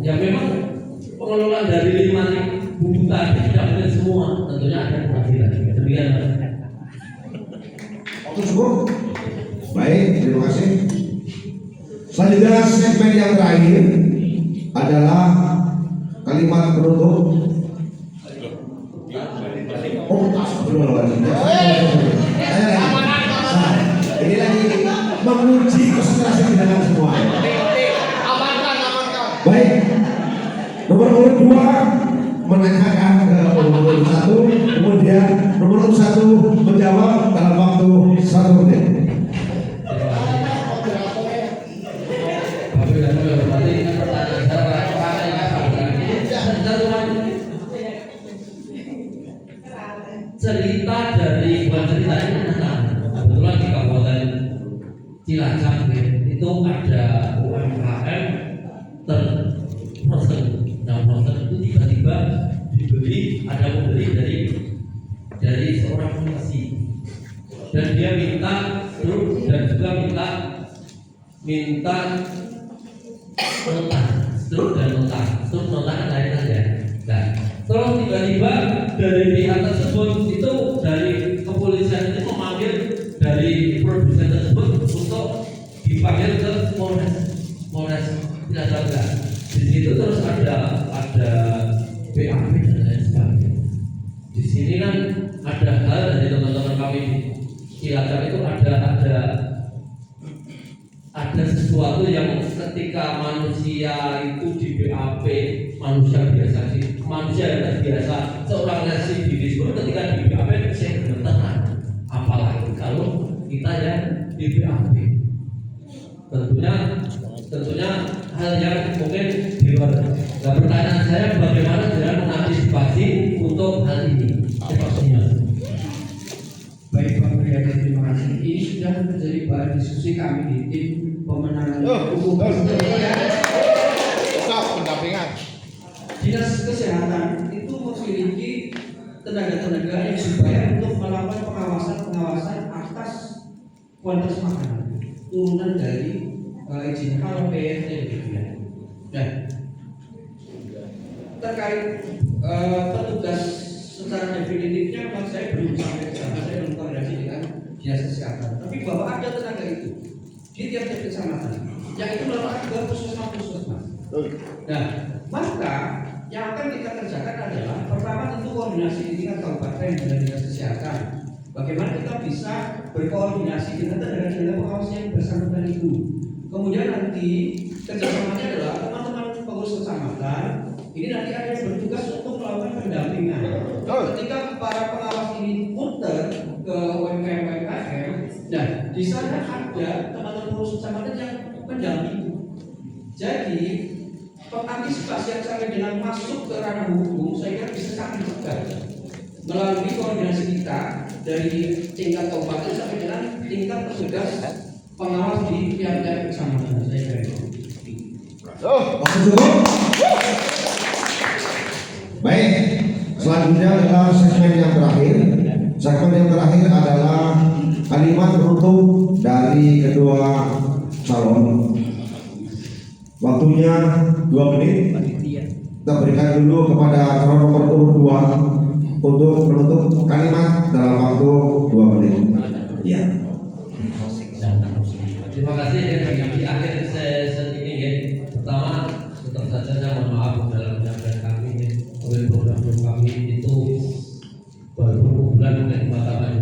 yang memang pengelolaan dari 5.000 buku tadi tidak mungkin semua, tentunya ada pembagian. Demikian. Waktu cukup. Baik, terima kasih. Selanjutnya segmen yang terakhir adalah kalimat penutup. Oh, astagfirullahaladzim. Ini lagi menguji konsentrasi dengan semua. Baik, nomor urut 2 menanyakan ke nomor urut 1, kemudian nomor urut 1 menjawab dalam waktu 1 menit. Cerita dari bukan cerita ini kebetulan di Kabupaten Cilacap itu ada UMKM terproses. Nah, proses itu tiba-tiba dibeli, ada pembeli dari seorang polisi dan dia minta truk dan juga minta nota, truk dan nota kan lain aja. Nah, terus tiba-tiba dari pihak tersebut itu dari kepolisian itu memanggil dari produsen tersebut untuk dipanggil ke Polres Cilacap. Di situ terus ada BAP dan lain sebagainya. Di sini kan ada hal dari teman-teman kami di Cilacap itu ada sesuatu yang ketika manusia itu di BAP, manusia biasa sih, manusia yang biasa seorang residivis pun ketika di BAP saya gemeteran, apalagi kalau kita yang di BAP. Tentunya hal yang mungkin di luar. Nah, pertanyaan saya bagaimana cara mengantisipasi untuk hal ini? Baik Pak Priadi, terima kasih. Ini sudah menjadi bahan diskusi kami di tim pemenangan hukum. Pendampingan. Dinas Kesehatan itu memiliki tenaga-tenaga yang dibayar untuk melakukan pengawasan atas kualitas makanan turunan dari izin halal PNT. Nah, terkait petugas secara definitifnya memang saya belum sampai ke sana, saya belum koordinasi dengan dinas kesehatan. Tapi bahwa ada tenaga itu di tiap-tiap kecamatan yang itu melakukan ke puskesmas. Nah, maka yang akan kita kerjakan adalah pertama tentu koordinasi di tingkat kabupaten dan dinas kesehatan. Bagaimana kita bisa berkoordinasi dengan tenaga-tenaga pengawas yang bersangkutan itu. Kemudian nanti kerjasamanya adalah teman-teman pengurus kecamatan ini nanti ada yang bertugas untuk melakukan pendampingan. Ketika para pengawas ini muter ke UMKM, nah di sana ada teman-teman pengurus kecamatan yang mendampingi. Jadi pengantisipasi yang sampai dengan masuk ke ranah hukum saya kira bisa kami lakukan melalui koordinasi kita dari tingkat kabupaten sampai dengan tingkat petugas pengawas di tiap-tiap kecamatan. Saya kira itu. Waktu cukup. Baik, selanjutnya adalah segmen yang terakhir. Segmen yang terakhir adalah kalimat penutup dari kedua calon. Waktunya 2 menit. Kita berikan dulu kepada calon nomor urut 2 untuk menutup kalimat dalam waktu 2 menit. Ya. Terima kasih di akhir saya ini ya. Pertama, tetap saja saya mohon maaf dalam penyampaian kami ya. Program kami itu baru bulan mungkin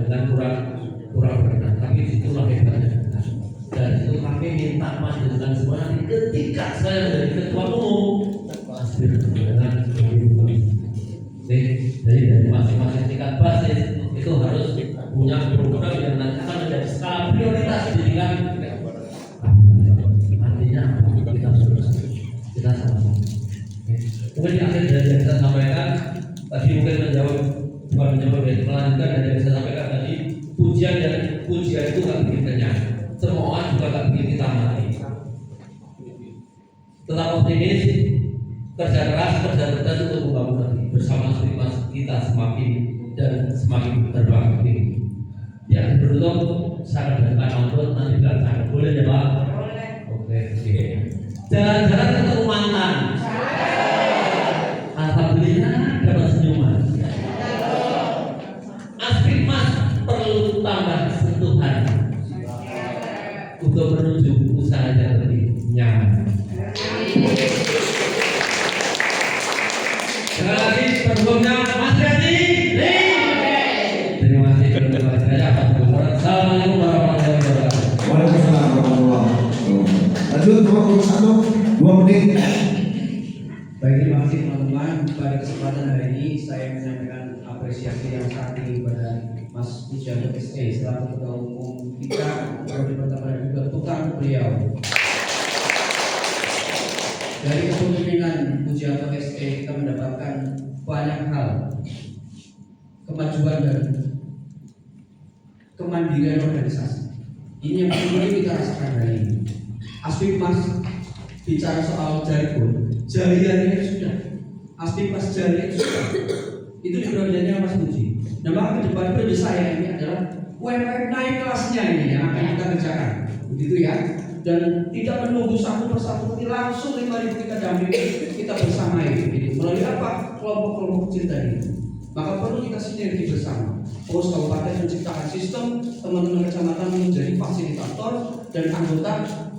dengan kurang berkenan, tapi itulah hebatnya. Dan itu kami minta mas dengan semua nanti ketika saya menjadi ketua umum dengan dari masing-masing tingkat basis itu harus punya program yang nanti akan menjadi skala prioritas di tingkat Mungkin di akhir dari yang saya sampaikan tadi mungkin melanjutkan dari yang saya sampaikan tadi, pujian itu nggak bikin kenyang, cemoohan juga nggak bikin kita mati. Tetap optimis, kerja keras untuk membangun negeri bersama kita semakin terbang tinggi. Ya, beruntung saya datang nonton nanti bilang boleh ya Pak? Oke. Jalan-jalan ketemu mantan. Alhamdulillah dapat senyuman. Aspik Mas perlu tambah sentuhan untuk menuju usaha yang lebih nyaman. Sekali lagi pendukungnya Mas Yati. Terima kasih sudah bergabung. Assalamualaikum warahmatullahi wabarakatuh. Waalaikumsalam warahmatullahi wabarakatuh. Lanjut nomor 1, 2 menit. Baik, terima kasih teman-teman. Pada kesempatan hari ini saya menyampaikan apresiasi yang sangat tinggi kepada Mas Pujianto SE selaku Ketua Umum kita periode pertama dan juga tukang beliau. Dari kepemimpinan Pujianto SE kita mendapatkan banyak hal, kemajuan dan kemandirian organisasi. Ini yang perlu kita rasakan hari ini. Aspik Mas bicara soal jargon, jariannya sudah. Aspik Mas jarian sudah. Itu diperlukannya Mas Puji. Nah, maka ke depan periode saya ini adalah UMKM naik kelasnya ini yang akan kita kerjakan, begitu ya. Dan tidak menunggu satu persatu, tapi langsung 5.000 kita dampingi, kita bersamai, begitu. Melalui apa? Kelompok-kelompok kecil tadi. Maka perlu kita sinergi bersama. Pos kabupaten menciptakan sistem, teman-teman kecamatan menjadi fasilitator dan anggota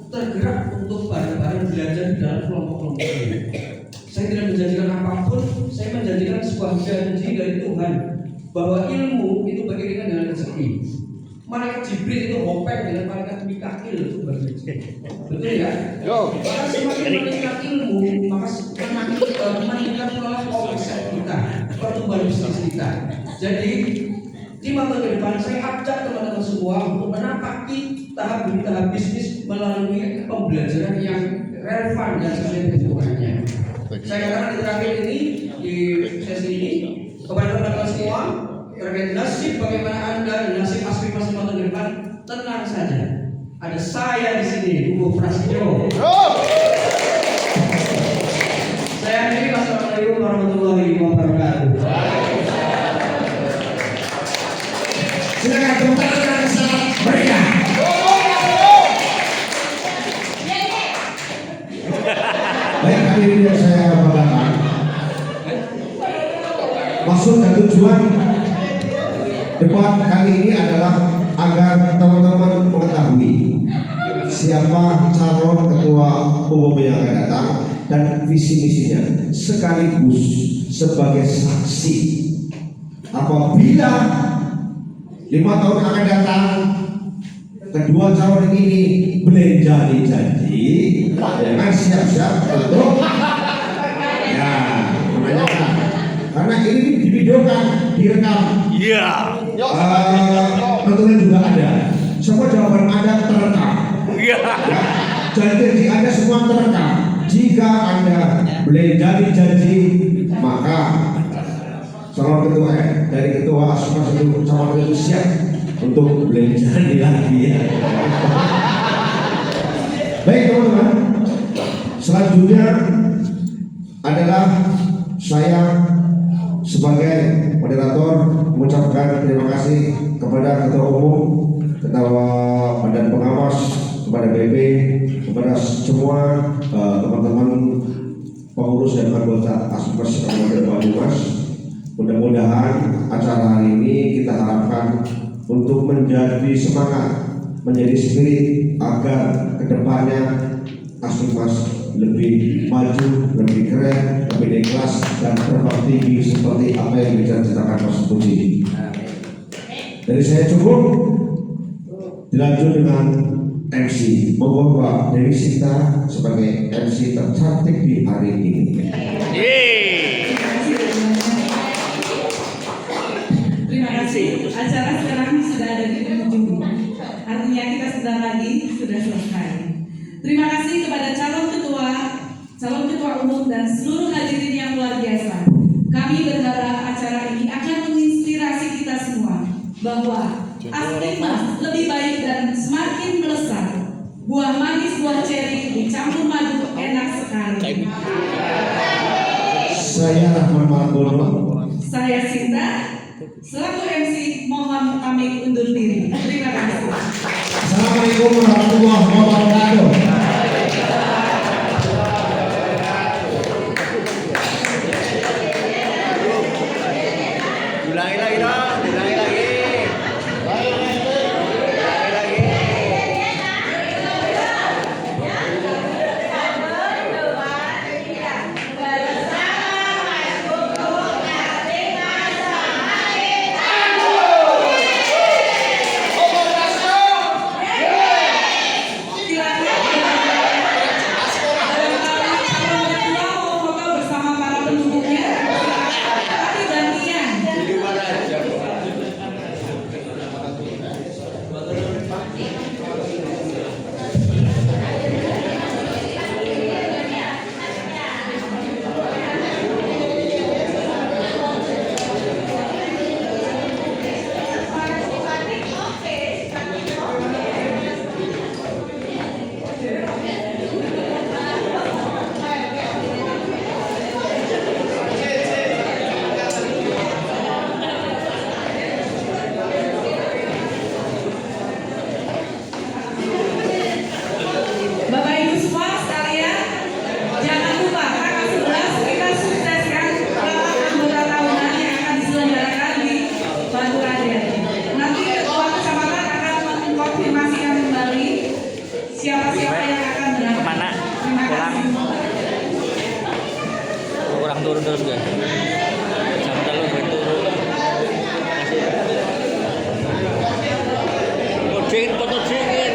tergerak untuk bareng-bareng belajar di dalam kelompok-kelompok ini. Saya tidak menjanjikan apapun, saya menjanjikan sebuah janji dari Tuhan bahwa ilmu itu beriringan dengan rezeki. Malaikat Jibril itu hopek dengan malaikat Mikail itu berbeda. Betul ya? Maka semakin meningkat ilmu, maka semakin meningkat pula omset kita, pertumbuhan bisnis kita. Jadi di masa ke depan saya ajak teman-teman semua untuk menapaki tahap demi tahap bisnis melalui pembelajaran yang relevan dan sesuai kebutuhannya. Saya katakan di terakhir ini di sesi ini kepada teman-teman semua terkait nasib bagaimana Anda dan nasib Aspik Mas ke depan, tenang saja. Ada saya di sini, Hugo Prasetyo. Saya akhiri, wassalamualaikum warahmatullahi wabarakatuh. Silakan tepuk tangan sangat meriah. Baik, kali ini yang saya banggakan, maksud dan tujuan debat kali ini adalah agar teman-teman mengetahui siapa calon ketua umum yang akan datang dan visi misinya, sekaligus sebagai saksi apabila 5 tahun akan datang kedua calon ini belum janji, jangan siap-siap untuk ya menanyakan, karena ini divideokan, direkam. Iya. Tentunya juga ada. Semua jawaban Anda terekam. Iya. Ya, janji Anda semua terekam. Jika Anda belum janji, maka calon ketua dari ketua Aspik itu calon itu siap untuk belajar lagi ya. Baik teman-teman, selanjutnya adalah saya sebagai moderator mengucapkan terima kasih kepada ketua umum, ketua badan pengawas, kepada BP, kepada semua teman-teman pengurus dan anggota Aspik Kabupaten Banyumas. Mudah-mudahan acara hari ini kita harapkan untuk menjadi semangat, menjadi spirit agar kedepannya Aspik lebih maju, lebih keren, lebih ikhlas dan terbang tinggi seperti apa yang diceritakan Mas Puji. Dari saya cukup, dilanjut dengan MC. Monggo Pak Dewi Sinta sebagai MC tercantik di hari ini. Terima kasih. Acara sekarang sudah ada di ujung. Artinya kita sebentar lagi sudah selesai. Terima kasih kepada calon ketua calon ketua umum dan seluruh hadirin yang luar biasa. Kami berharap acara ini akan menginspirasi kita semua bahwa Aspikmas lebih baik dan semakin melesat. Buah manis buah ceri dicampur madu enak sekali. Saya Rahman Manggono. Saya Sinta, selaku MC mohon kami undur diri. Terima kasih. Assalamualaikum warahmatullahi wabarakatuh. Ulangi lagi dong, ulangi lagi. Bapak Ibu semua sekalian, jangan lupa tanggal 11 kita sukseskan rapat anggota tahunan yang akan diselenggarakan di Batu Raden. Nanti ketua kecamatan akan mengkonfirmasikan kembali siapa-siapa yang akan berangkat. Kemana? Terima Pulang. kasih. Kurang turun terus gak? Jam telu gue turun. Foto dingin.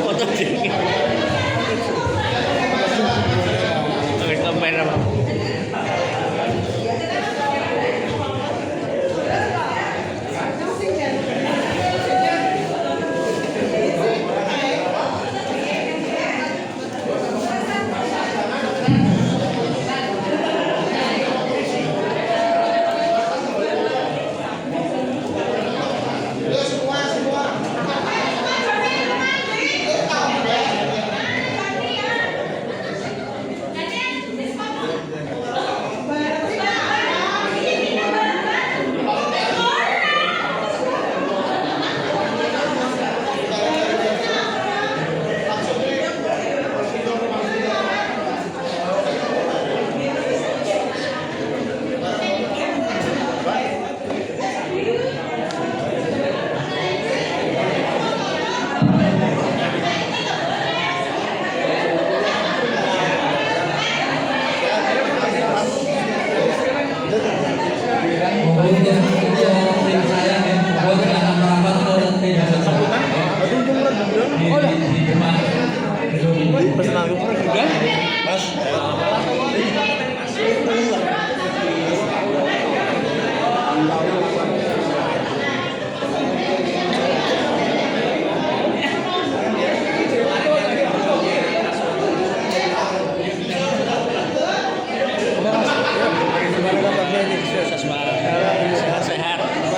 Foto dingin. Oke, kamera.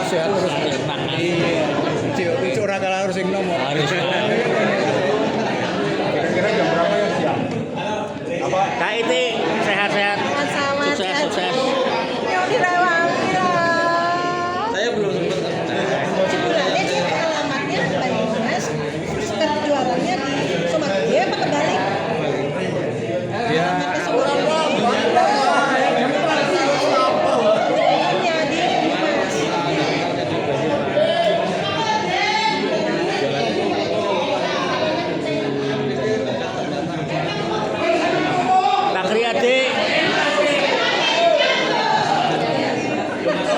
Sehat terus semangat. Itu orang kalah harus yang nomor. Harus. Kira-kira jam berapa yang siap? Apa? Kak Iti sehat-sehat. Sukses, sukses. Saya belum sempat. Jualannya sih alamatnya Banyumas, jualannya di Sumatera apa kebalik? Ya.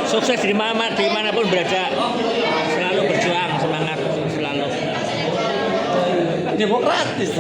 Sukses dimanapun berada, selalu berjuang, semangat selalu. Demokratis.